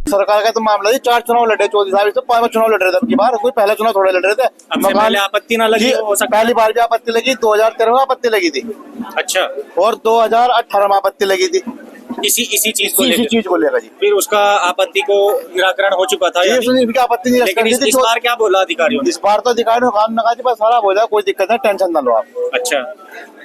सरकार का तो मामला है, 4 चुनाव लड़े चौधरी साहब, इससे 5 चुनाव लड़ रहे थे अब की बार, कोई पहला चुनाव थोड़े लड़ रहे थे। अब से पहले आपत्ति ना लगी हो सकता? पहली बार भी आपत्ति लगी, 2013 में आपत्ति लगी थी। अच्छा, और 2018 में आपत्ति लगी थी इसी चीज को इसी चीज को लेकर जी। फिर उसका आपत्ति को निराकरण हो चुका था, इनकी आपत्ति नहीं, लेकिन इस बार क्या बोला अधिकारियों ने? इस बार तो अधिकारियों ने काम न कहा जी, बस खराब हो जाए, कोई दिक्कत नहीं, टेंशन ना लो आप। अच्छा,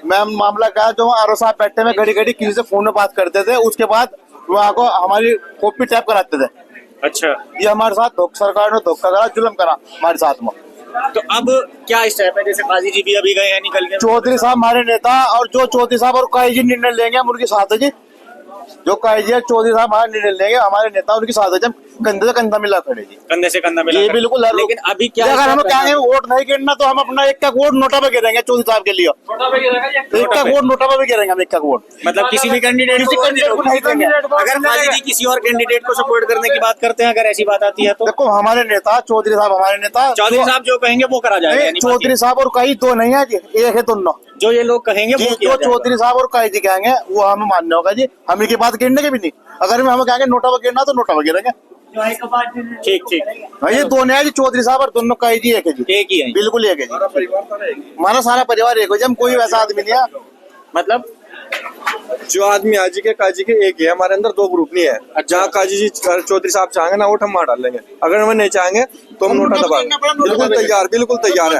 मैम मामला क्या है, जो आरओ साहब बैठे में घड़ी घड़ी किसी से फोन में बात करते थे, उसके बाद वहाँ को हमारी कॉपी टैप कराते थे। अच्छा, ये हमारे साथ सरकार ने धोखा करा, जुल्म करा हमारे साथ में। तो अब क्या स्टेप है? जैसे काजी जी भी अभी गए हैं निकल के, चौधरी साहब हमारे नेता, और जो चौधरी साहब और काई जी निर्णय लेंगे हम उनके साथ है जी। जो काई जी चौधरी साहब हमारे निर्णय लेंगे, हमारे नेता उनके साथ है, जब कंधे से कंधा मिला खड़े जी, कंधे से कंधा मिला। ये बिल्कुल। लेकिन अभी क्या, अगर हम कहेंगे वोट नहीं गिरना तो हम अपना एक का वोट नोटा पे गिरेंगे चौधरी साहब के लिए, एक का वोट नोटा पे गिरेंगे हम, एक का वोट, मतलब किसी भी कैंडिडेट को नहीं देंगे। अगर काजी जी किसी और कैंडिडेट को सपोर्ट करने की बात करते हैं, अगर ऐसी बात आती है तो देखो हमारे नेता चौधरी साहब, हमारे नेता चौधरी साहब जो कहेंगे वो करा जाएगा। चौधरी साहब और कई दो नहीं है जी, एक है दोनों। जो ये लोग कहेंगे वो जो चौधरी साहब और काई जी कहेंगे वो हमें मानना होगा जी, हम इनकी बात गिरने के भी नहीं। अगर हम कहेंगे नोटा पे गिरना तो नोटा पे गिरेंगे। ठीक ठीक, ये दोनों है जी, चौधरी साहब और दोनों काई जी एक है जी, एक ही है, बिल्कुल एक है जी। हमारा सारा परिवार एक हो जी, हम कोई वैसा आदमी नहीं है। मतलब जो आदमी आजी के काजी के एक है, हमारे अंदर दो ग्रुप नहीं है। जहाँ काजी जी चौधरी साहब चाहेंगे ना वोट हम मार डालेंगे, अगर हम नहीं चाहेंगे तो हम नोटा दबाएंगे। बिल्कुल तैयार, बिल्कुल तैयार है।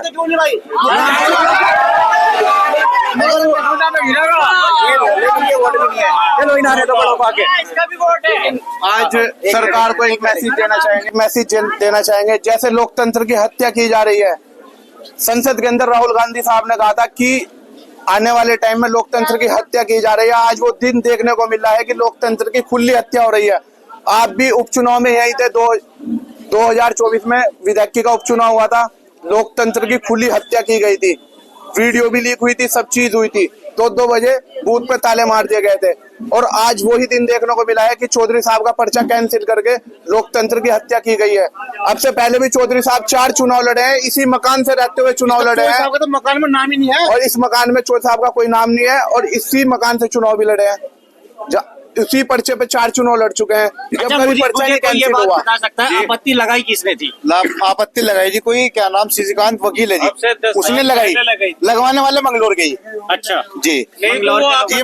आज सरकार को एक मैसेज देना चाहेंगे, जैसे लोकतंत्र की हत्या की जा रही है। संसद के अंदर राहुल गांधी साहब ने कहा था कि आने वाले टाइम में लोकतंत्र की हत्या की जा रही है। आज वो दिन देखने को मिल रहा है कि लोकतंत्र की खुली हत्या हो रही है। आप भी उपचुनाव में यही थे, 2024 में विधायकी का उपचुनाव हुआ था, लोकतंत्र की खुली हत्या की गई थी, वीडियो भी लीक हुई थी, सब चीज हुई थी। 2 बजे बूथ पे ताले मार दिए गए थे, और आज वही दिन देखने को मिला है कि चौधरी साहब का पर्चा कैंसिल करके लोकतंत्र की हत्या की गई है। अब से पहले भी चौधरी साहब 4 चुनाव लड़े हैं, इसी मकान से रहते हुए चुनाव लड़े हैं। तो मकान में नाम ही नहीं है, और इस मकान में चौधरी साहब का कोई नाम नहीं है, और इसी मकान से चुनाव भी लड़े हैं। उसी पर्चे पे 4 चुनाव लड़ चुके हैं। अच्छा, मुझे ये बात बता सकता है आपत्ति लगाई किसने थी? आपत्ति लगाई जी कोई, क्या नाम, श्रीकांत वकील है जी, उसने लगाई। लगवाने वाले मंगलोर के ही। अच्छा जी, मंगलोर की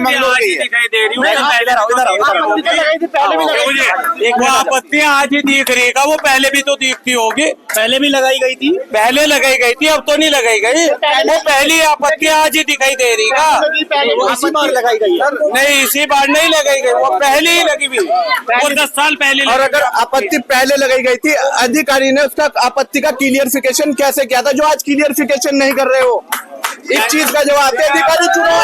वो आपत्तियां आज ही दिख रही है, वो पहले भी तो दिखती होगी। पहले भी लगाई गई थी, पहले लगाई गई थी, अब तो नहीं लगाई गई। वो पहली आपत्तियां आज ही दिखाई दे रही का, इसी बार लगाई गई है? नहीं, इसी बार नहीं लगाई गई, वो पहले ही लगी हुई, वो 10 साल पहले। और अगर आपत्ति पहले लगाई गई थी, अधिकारी ने उसका आपत्ति का क्लियरिफिकेशन कैसे किया था, जो आज क्लियरिफिकेशन नहीं कर रहे हो? इस चीज का जवाब दे अधिकारी चुनाव।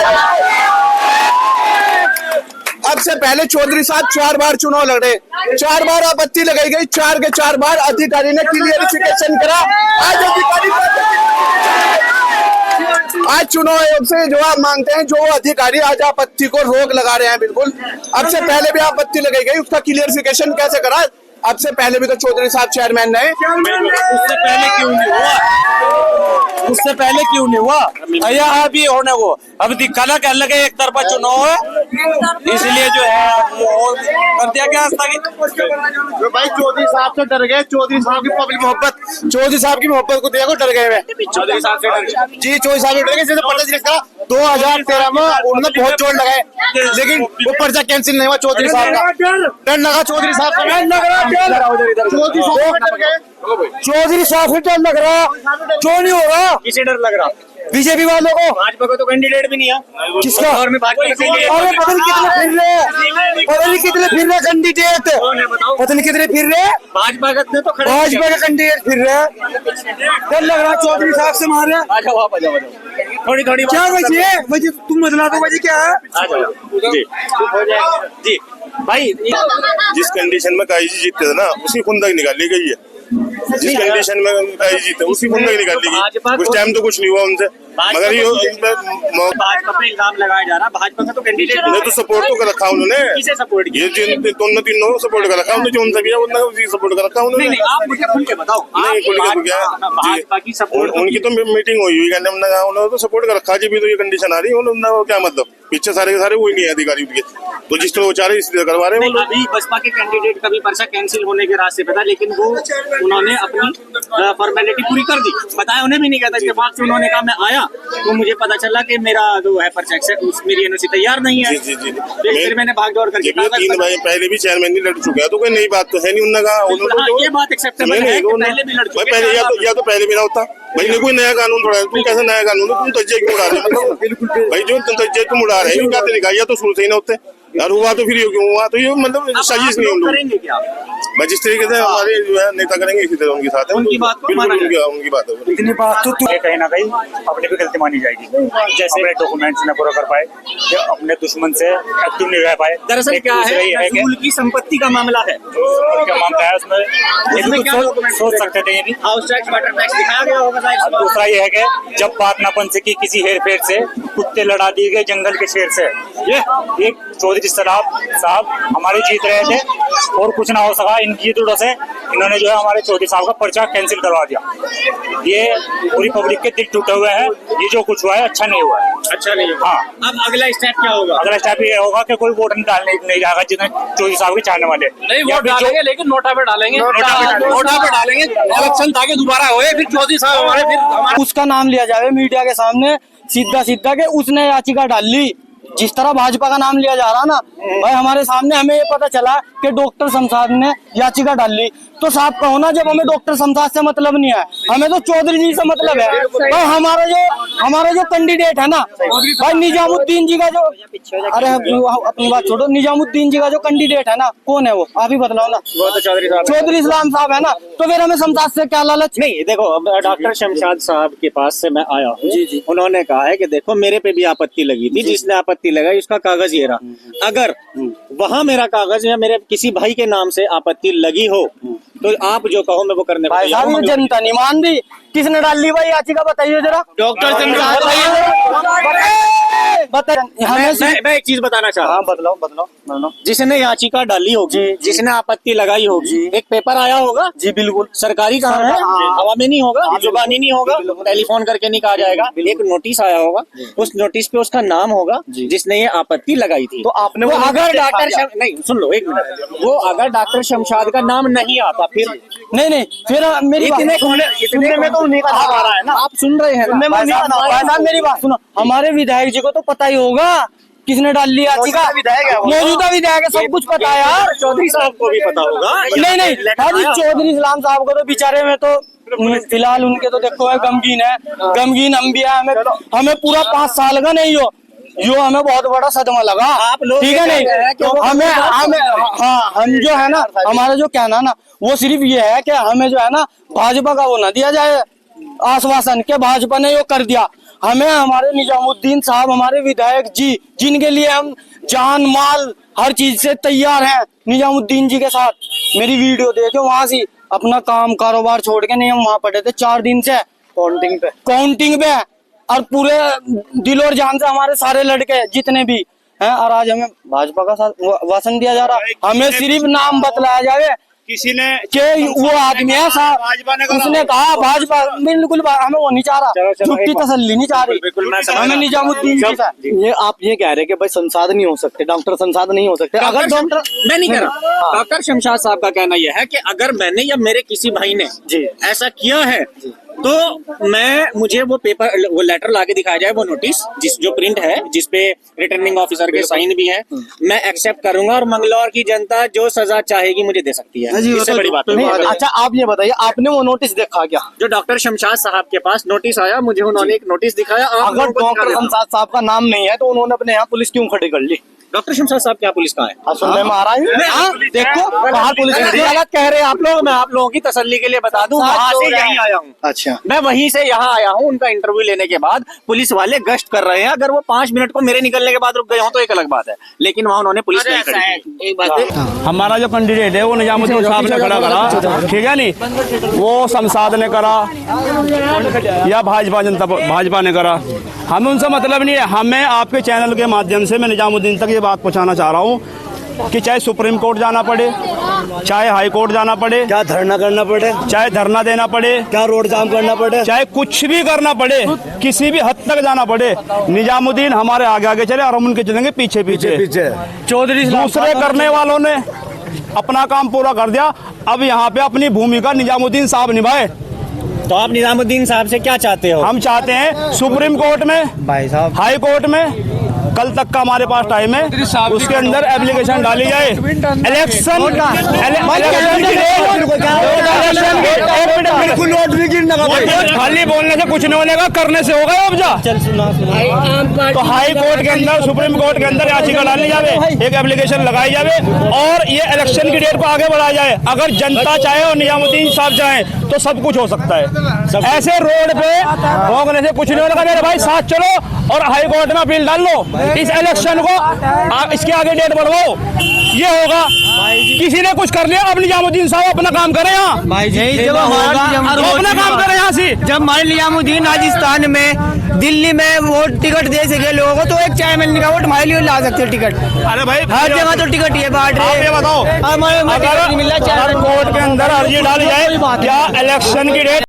अब से पहले चौधरी साहब 4 बार चुनाव लड़े, 4 बार आपत्ति लगाई गई, 4 के 4 बार अधिकारी ने क्लियरिफिकेशन करा। आज अधिकारी आज चुनाव आयोग से जवाब मांगते हैं, जो अधिकारी आज आपत्ति को रोक लगा रहे हैं। बिल्कुल, अब से पहले भी आपत्ति लगाई गई, उसका क्लियरिफिकेशन कैसे करा? अब से पहले भी तो चौधरी साहब चेयरमैन रहे, उससे पहले क्यों नहीं हुआ? उससे पहले क्यों नहीं हुआ? यहाँ भी होने को अब दिखाना क्या लगे, एक तरफा चुनाव है, इसलिए जो है वो कर दिया गया। जो भाई चौधरी साहब से डर गए, चौधरी साहब की पब्लिक मोहब्बत, चौधरी साहब की मोहब्बत को देखो, डर गए चौधरी साहब से डर जी, चौधरी साहब से डर गए। जैसे पर्चा जिसका 2013 में उन्होंने बहुत जोर लगाए, लेकिन वो पर्चा कैंसिल नहीं हुआ। चौधरी साहब का डर लगा, चौधरी साहब का डर लग रहा, चौधरी साहब से डर लग रहा, क्यों नहीं होगा? किसे डर लग रहा? बीजेपी वालों को। भाजपा को तो कैंडिडेट भी नहीं है। किसका? और में भाजपा का कैंडिडेट, अरे पता नहीं कितने फिर रहे, पता नहीं कितने फिर रहे कैंडिडेट, पता नहीं कितने फिर रहे। भाजपा का तो खड़े, भाजपा का कैंडिडेट फिर रहे, डर लग रहा चौधरी साहब से मारे। आ जाओ, आप आ जाओ, थोड़ी क्या वजह, वजह तुम बदला दो, वजह क्या है? आ जाओ जी भाई। जिस कंडीशन में काई जी जीतते थे ना, उसी खुंदक निकाली गई है। जिस कंडीशन में काई जीते उसी खुंदक निकाली गई। उस टाइम तो कुछ नहीं हुआ उनसे, मगर ये भाजपा पे इल्जाम लगाया जा रहा, भाजपा का तो कैंडिडेट उन्हें तो सपोर्ट तो कर रखा उन्होंने। किसे सपोर्ट किया? ये जिन तीनों सपोर्ट कर रखा उन्होंने, जो उनसे भी है उन्होंने सपोर्ट कर रखा उन्होंने। नहीं, आप मुझे खुल के बताओ। नहीं, खुल के क्या, भाजपा की सपोर्ट उनकी तो मीटिंग हुई हुई, उन्होंने तो सपोर्ट कर रखा जी, भी तो ये कंडीशन आ रही है, उन्होंने क्या मतलब? पीछे सारे के सारे वही नहीं है अधिकारी उनके, तो जिस तरह वो चाह रहे इसी तरह करवा रहे हैं वो नहीं, लोग। अभी बसपा के कैंडिडेट का भी पर्चा कैंसिल होने के रास्ते पे था, लेकिन वो उन्होंने अपनी फॉर्मेलिटी पूरी कर दी, बताया उन्हें भी नहीं कहता। इसके बाद से उन्होंने कहा मैं आया तो मुझे पता चला कि मेरा जो है पर्चा मेरी एनओसी तैयार नहीं है। जी जी जी फिर मैंने भाग दौड़ करके कागज 3 भाई पहले भी चेयरमैन नहीं लड़ चुके हैं, तो कोई नई बात तो है नहीं उन्होंने कहा। हाँ, ये बात एक्सेप्टेबल है कि पहले भी लड़ चुके पहले या तो पहले भी ना होता भाई, ने कोई नया कानून थोड़ा है, तुम कैसे नया कानून है, तुम तज्जे क्यों उड़ा रहे हो भाई, जो तुम तज्जे तुम उड़ा रहे हो क्या तरीका, या तो शुरू से ही ना होते यार, हुआ तो फिर क्यों हुआ, तो ये मतलब साजिश नहीं हम लोग करेंगे क्या? भाई, जिस तरीके से हमारे जो है नेता करेंगे इसी तरह उनके साथ है, उनकी बात को माना बिल्कुल उनकी बात है। इतनी बात तो कहीं ना कहीं अपने भी गलती मानी जाएगी, जैसे अपने डॉक्यूमेंट्स न पूरा कर पाए या अपने दुश्मन से एक्टिव नहीं रह पाए। दरअसल क्या है, कि नजरुल की संपत्ति का मामला है, क्या मामला है उसमें, ये भी क्या कुछ document सोच सकते थे ये भी। हाउस टैक्स वाटर टैक्स दिखाया गया होगा शायद। अब दूसरा ये है कि जब बात ना बन सकी किसी हेर फेर से, कुत्ते लड़ा दिए गए जंगल के शेर से, ये एक चौधरी साहब हमारे जीत रहे थे और कुछ ना हो सका इन जीतों से, इन्होंने जो है हमारे चौधरी साहब का पर्चा कैंसिल करवा दिया। ये पूरी पब्लिक के दिल टूटे हुए हैं, ये जो कुछ हुआ है अच्छा नहीं हुआ है। अच्छा नहीं होगा। हाँ, अब अगला स्टेप क्या होगा? अगला स्टेप ये होगा कि कोई वोट नहीं जाएगा जितने चौधरी साहब के चाहने वाले नहीं वोट डालेंगे, लेकिन नोटा पे डालेंगे, नोटा पे डालेंगे। इलेक्शन ताकि दोबारा होए, फिर चौधरी साहब हमारे फिर उसका नाम लिया जाए मीडिया के सामने सीधा के उसने याचिका डाल ली। जिस तरह भाजपा का नाम लिया जा रहा ना भाई, हमारे सामने हमें ये पता चला कि डॉक्टर शमशाद ने याचिका डाल ली, तो साहब कहो ना, जब हमें डॉक्टर शमशाद से मतलब नहीं है, हमें तो चौधरी जी से मतलब है भाई। हमारा जो कैंडिडेट है ना भाई, निजामुद्दीन जी का जो, अरे अपनी बात छोड़ो, निजामुद्दीन जी का जो कैंडिडेट है ना, कौन है वो, आप ही बतलाओ ना। वो तो चौधरी इस्लाम साहब है ना, तो फिर हमें शमशाद से क्या लालच? नहीं देखो, अब डॉक्टर शमशाद साहब के पास से मैं आया हूँ, जी। उन्होंने कहा है कि देखो मेरे पे भी आपत्ति लगी थी, जिसने आपत्ति लगाई उसका कागज ये रहा। अगर वहाँ मेरा कागज या मेरे किसी भाई के नाम से आपत्ति लगी हो तो आप जो कहो मैं वो करने को भाई तैयार साहब हूं। ये जनता नहीं मान रही, किसने डाल ली भाई याचिका, बताइए जरा। डॉक्टर शमशाद मैं एक चीज बताना चाह रहा हूँ, बदलाओ जिसने याचिका डाली होगी, जिसने आपत्ति लगाई होगी, एक पेपर आया होगा जी, बिल्कुल सरकारी काम है, हवा में नहीं होगा, जुबानी नहीं होगा, टेलीफोन करके नहीं कहा जाएगा, एक नोटिस आया होगा, उस नोटिस पे उसका नाम होगा जिसने ये आपत्ति लगाई थी। तो आपने वो वो अगर डॉक्टर नहीं सुन लो एक मिनट, वो अगर डॉक्टर शमशाद का नाम नहीं आता फिर नहीं फिर मेरी बात इतने में तो उन्हीं का नाम आ रहा है ना, आप सुन रहे हैं ना? भाई साहब मेरी बात सुनो, हमारे विधायक जी को तो पता ही होगा किसने डाल ली याचिका, मौजूदा विधायक है, सब कुछ पता है यार। चौधरी साहब को भी पता होगा। नहीं भाई, चौधरी इस्लाम साहब को तो बेचारे में तो फिलहाल उनके तो देखो है गमगीन हम भी है, हमें पूरा 5 साल का नहीं हो यो हमें बहुत बड़ा सदमा लगा, आप लोग ठीक है नहीं, हमें हम जो है ना, हमारा जो कहना ना वो सिर्फ ये है कि हमें जो है ना भाजपा का वो ना दिया जाए आश्वासन के भाजपा ने यो कर दिया। हमें हमारे निजामुद्दीन साहब, हमारे विधायक जी, जिनके लिए हम जान माल हर चीज से तैयार हैं, निजामुद्दीन जी के साथ मेरी वीडियो देखे, वहां से अपना काम कारोबार छोड़ के नहीं, हम वहां पड़े थे 4 दिन से काउंटिंग पे और पूरे दिल और जान से हमारे सारे लड़के जितने भी हैं, और आज हमें भाजपा का साथ वासन दिया जा रहा है। हमें सिर्फ नाम बतलाया जाए किसी ने कि वो आदमी है साहब, उसने कहा भाजपा, बिल्कुल हमें वो नहीं चाह रहा, झूठी तसल्ली नहीं चाह रही, हमें निजामुद्दीन जी का। ये आप ये कह रहे हैं कि भाई संसाद नहीं हो सकते, डॉक्टर संसाद नहीं हो सकते, अगर डॉक्टर मैं नहीं कह रहा, डॉक्टर शमशाद साहब का कहना यह है कि अगर मैंने या मेरे किसी भाई ने ऐसा किया है तो मुझे वो पेपर, वो लेटर लाके दिखाया जाए, वो नोटिस जो प्रिंट है, जिसपे रिटर्निंग ऑफिसर के साइन भी है, मैं एक्सेप्ट करूंगा और मंगलौर की जनता जो सजा चाहेगी मुझे दे सकती है। इससे बड़ी बात नहीं। अच्छा आप ये बताइए, आपने वो नोटिस देखा क्या? जो डॉक्टर शमशाद साहब के पास नोटिस आया, मुझे उन्होंने एक नोटिस दिखाया। अगर डॉक्टर शमशाद साहब का नाम नहीं है तो उन्होंने अपने यहाँ पुलिस क्यों खड़ी कर ली? डॉक्टर शमशाद साहब क्या पुलिस कहाँ है? सुनने में आ रहा है, देखो बाहर पुलिस गलत कह रहे हैं आप लोग, मैं आप लोगों की तसल्ली के लिए बता दूं, वहां से यहीं आया हूँ। अच्छा, मैं वहीं से यहाँ आया हूँ, उनका इंटरव्यू लेने के बाद पुलिस वाले गश्त कर रहे हैं। अगर वो 5 मिनट को मेरे निकलने के बाद रुक गए हो तो एक अलग बात है, लेकिन वहाँ उन्होंने पुलिस नहीं खड़ी की। हमारा जो कैंडिडेट है वो निजामुद्दीन साहब ने खड़ा करा, ठीक है नहीं, वो शमशाद ने करा या भाजपा ने करा, हमें उनसे मतलब नहीं है। हमें आपके चैनल के माध्यम से मैं निजामुद्दीन तक ये बात पहुंचाना चाह रहा हूँ कि चाहे सुप्रीम कोर्ट जाना पड़े, चाहे हाई कोर्ट जाना पड़े, क्या धरना करना पड़े, चाहे धरना देना पड़े, क्या रोड जाम करना पड़े, चाहे कुछ भी करना पड़े, किसी भी हद तक जाना पड़े, निजामुद्दीन हमारे आगे आगे चले और हम उनके चलेंगे पीछे पीछे। चौधरी दूसरे करने वालों ने अपना काम पूरा कर दिया, अब यहाँ पे अपनी भूमिका निजामुद्दीन साहब निभाए। तो आप निजामुद्दीन साहब से क्या चाहते हो? हम चाहते हैं सुप्रीम कोर्ट में, भाई साहब हाई कोर्ट में, कल तक का हमारे पास टाइम है, उसके अंदर एप्लीकेशन डाली जाए। इलेक्शन खाली बोलने से कुछ नहीं होने का, करने से होगा उपजा। तो हाई कोर्ट के अंदर, सुप्रीम कोर्ट के अंदर याचिका डाली जाए, एक एप्लीकेशन लगाई जाए और ये इलेक्शन की डेट को आगे बढ़ाया जाए। अगर जनता चाहे और निजामुद्दीन साहब चाहे तो सब कुछ हो सकता है। ऐसे रोड पे भोगने से कुछ नहीं होगा। मेरे भाई साथ चलो और हाई कोर्ट में अपील डाल लो, इस इलेक्शन को इसके आगे डेट बढ़वाओ, ये होगा। किसी ने कुछ कर लिया, अब निजामुद्दीन साहब अपना काम करें यहाँ, अपना काम करें यहाँ से। जब हमारे निजामुद्दीन राजस्थान में, दिल्ली में वोट टिकट दे सके लोगों को, तो एक चाय मिलने का वोट हमारे लिए ला सकते टिकट। अरे भाई हर जगह तो टिकट ये बांट रहे आप ये बताओ, हमारे अगर कोर्ट के अंदर अर्जी डाली जाए क्या इलेक्शन की डेट